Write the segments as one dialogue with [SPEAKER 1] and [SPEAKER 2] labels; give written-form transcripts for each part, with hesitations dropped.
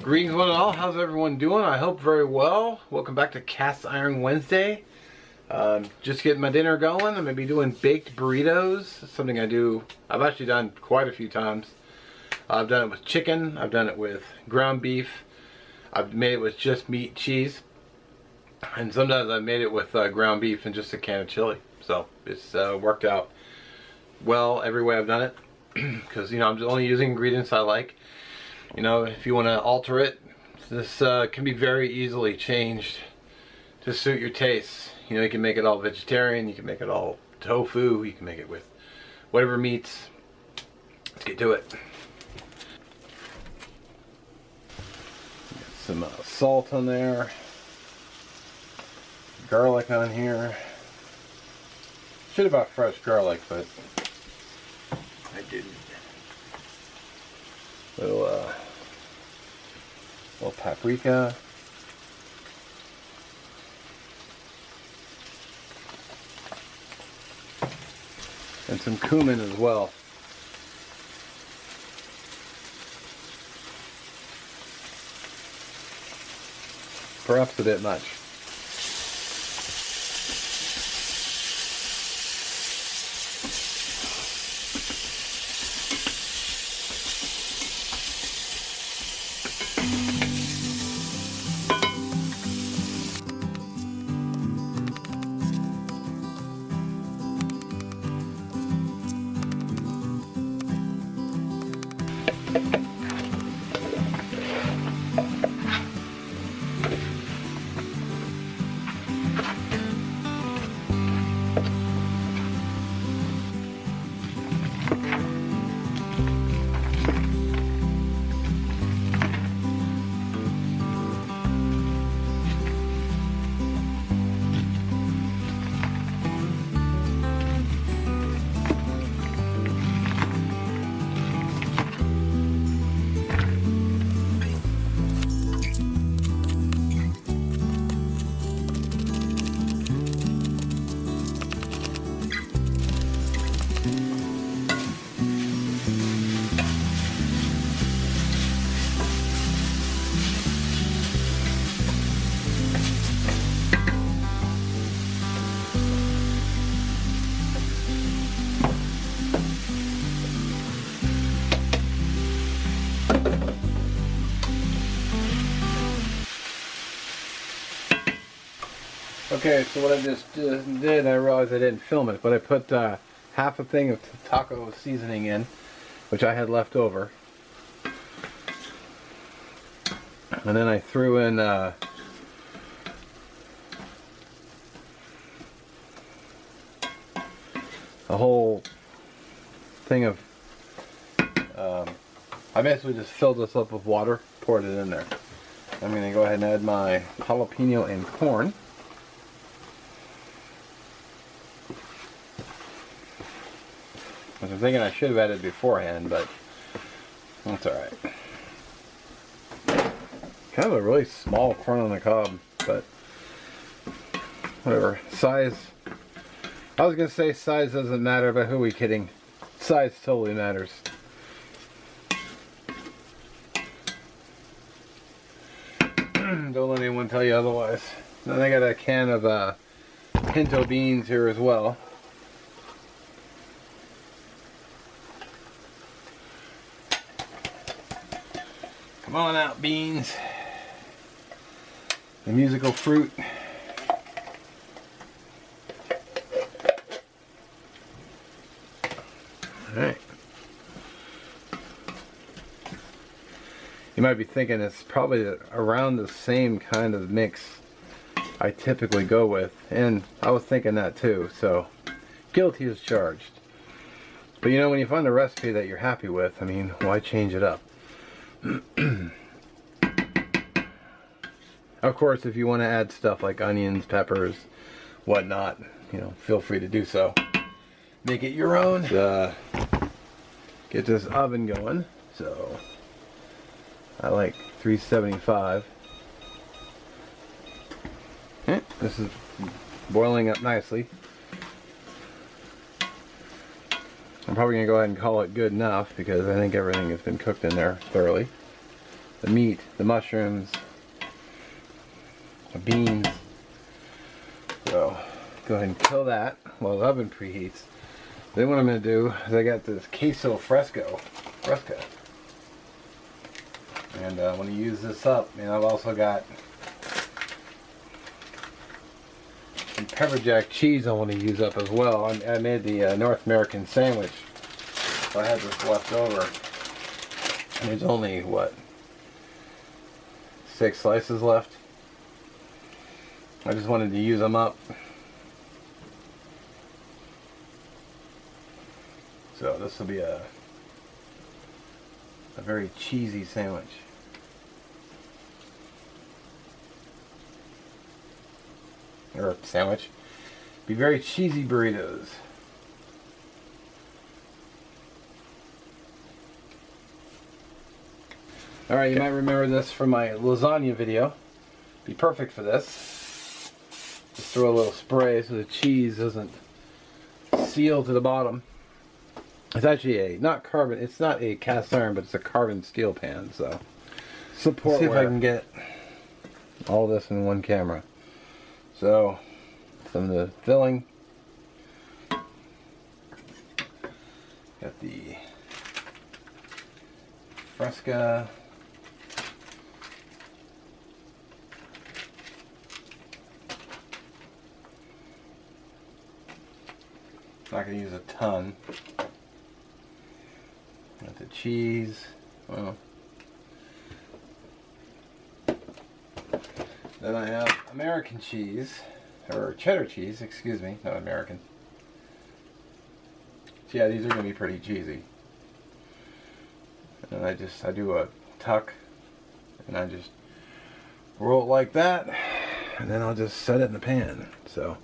[SPEAKER 1] Greetings one and all, how's everyone doing? I hope very well. Welcome back to Cast Iron Wednesday. Just getting my dinner going. I'm going to be doing baked burritos. Something I've actually done quite a few times. I've done it with chicken, I've done it with ground beef, I've made it with just meat, cheese, and sometimes I've made it with ground beef and just a can of chili. So it's worked out well every way I've done it, because I'm just only using ingredients I like. If you want to alter it, this can be very easily changed to suit your tastes. You can make it all vegetarian, you can make it all tofu, you can make it with whatever meats. Let's get to it. Get some salt on there, garlic on here. Should have bought fresh garlic, but I didn't. Little paprika. And some cumin as well. Perhaps a bit much. Okay, so what I just did, I realized I didn't film it, but I put half a thing of taco seasoning in, which I had left over. And then I threw in a whole thing of, I basically just filled this up with water, poured it in there. I'm going to go ahead and add my jalapeno and corn. I'm thinking I should have added beforehand, but that's alright. Kind of a really small corn on the cob, but whatever. Size, I was going to say size doesn't matter, but who are we kidding? Size totally matters. Don't let anyone tell you otherwise. Then I got a can of pinto beans here as well. Come on out, beans. The musical fruit. Alright. You might be thinking it's probably around the same kind of mix I typically go with. And I was thinking that too, so guilty as charged. But when you find a recipe that you're happy with, I mean, why change it up? Of course, if you want to add stuff like onions, peppers, whatnot, feel free to do so. Make it your own. Get this oven going. So I like 375. This is boiling up nicely. I'm probably going to go ahead and call it good enough because I think everything has been cooked in there thoroughly. The meat, the mushrooms, the beans. So go ahead and kill that while the oven preheats. Then what I'm going to do is I got this queso fresca. And I want to use this up. And I've also got some pepper jack cheese I want to use up as well. I made the North American sandwich. So I had this left over. And there's only, what, 6 slices left. I just wanted to use them up. So this will be a very cheesy sandwich. Or sandwich. Be very cheesy burritos. Alright, you might remember this from my lasagna video. Be perfect for this. Just throw a little spray so the cheese doesn't seal to the bottom. It's actually it's not a cast iron, but it's a carbon steel pan, so. Let's see if I can get all this in one camera. So, some of the filling. Got the fresca. Not going to use a ton. Got the cheese. Well, then I have American cheese, or cheddar cheese, excuse me, not American. So yeah, these are going to be pretty cheesy. And I do a tuck, and I just roll it like that, and then I'll just set it in the pan. So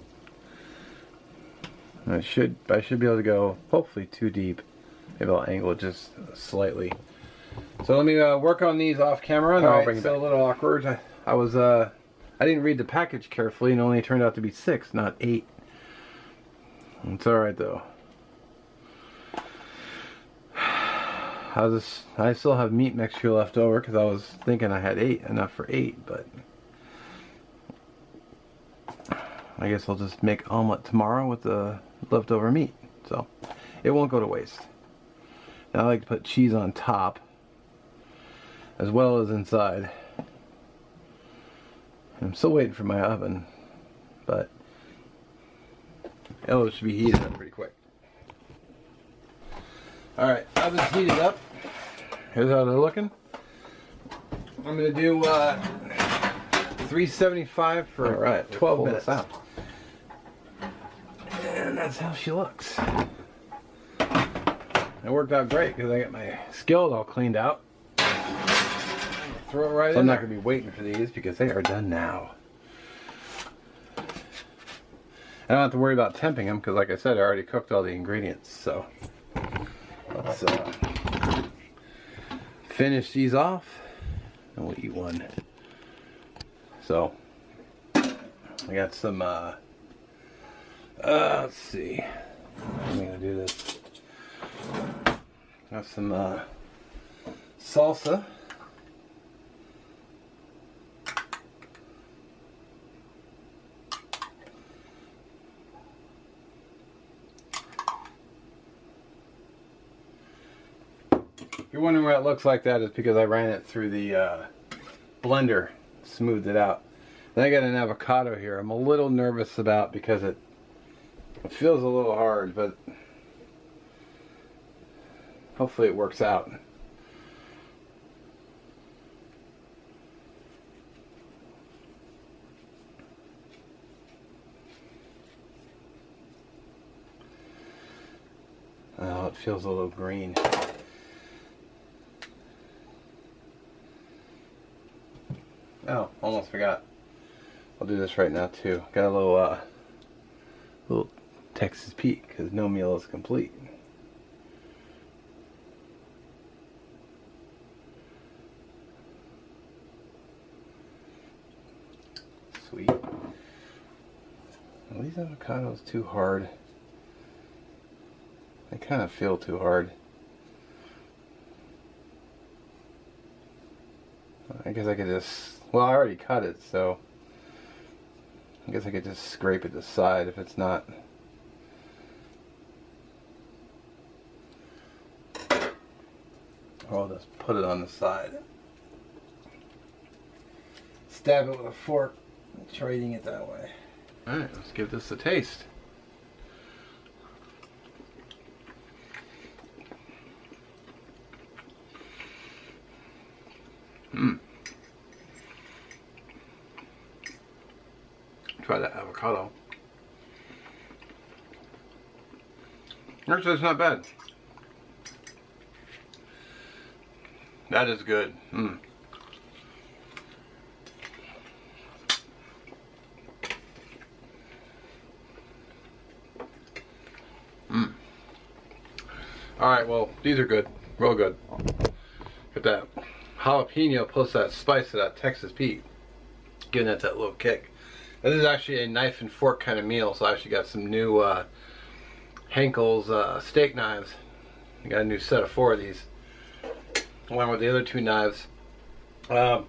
[SPEAKER 1] I should be able to go hopefully too deep. Maybe I'll angle it just slightly. So let me work on these off camera, and I'll bring it back. It's a little awkward. I didn't read the package carefully, and it only turned out to be 6, not 8. It's alright though. I still have meat mixture left over because I was thinking I had 8, enough for 8, but I guess I'll just make omelet tomorrow with the leftover meat, so it won't go to waste. Now I like to put cheese on top as well as inside. I'm still waiting for my oven, but it should be heated up pretty quick. Alright, oven's heated up. Here's how they're looking. I'm going to do 375 for 12 minutes. Out. And that's how she looks. It worked out great because I got my skillet all cleaned out. Throw it right in. I'm not going to be waiting for these because they are done now. I don't have to worry about temping them because, like I said, I already cooked all the ingredients. So let's finish these off and we'll eat one. So I got some, let's see. I'm going to do this. Got some salsa. If you're wondering why it looks like that, it's because I ran it through the blender, smoothed it out. Then I got an avocado here. I'm a little nervous about because it feels a little hard, but hopefully it works out. Oh, it feels a little green. Oh, almost forgot. I'll do this right now too. Got a little Texas Pete because no meal is complete. Sweet. Are these avocados too hard? kind of feel too hard. I guess I could just, well, I already cut it, so I guess I could just scrape it to the side if it's not. Or I'll just put it on the side. Stab it with a fork and try eating it that way. Alright, let's give this a taste. Try that avocado. Actually, it's not bad. That is good. Alright, well, these are good. Real good. Get that jalapeno plus that spice of that Texas Pete. Giving it that little kick. This is actually a knife and fork kind of meal, so I actually got some new Henkel's steak knives. I got a new set of 4 of these, along with the other 2 knives. Yeah,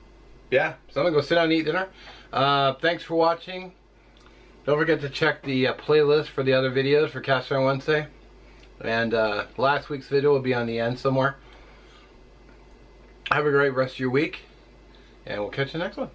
[SPEAKER 1] so I'm gonna go sit down and eat dinner. Thanks for watching. Don't forget to check the playlist for the other videos for Cast Iron Wednesday. And last week's video will be on the end somewhere. Have a great rest of your week, and we'll catch you next one.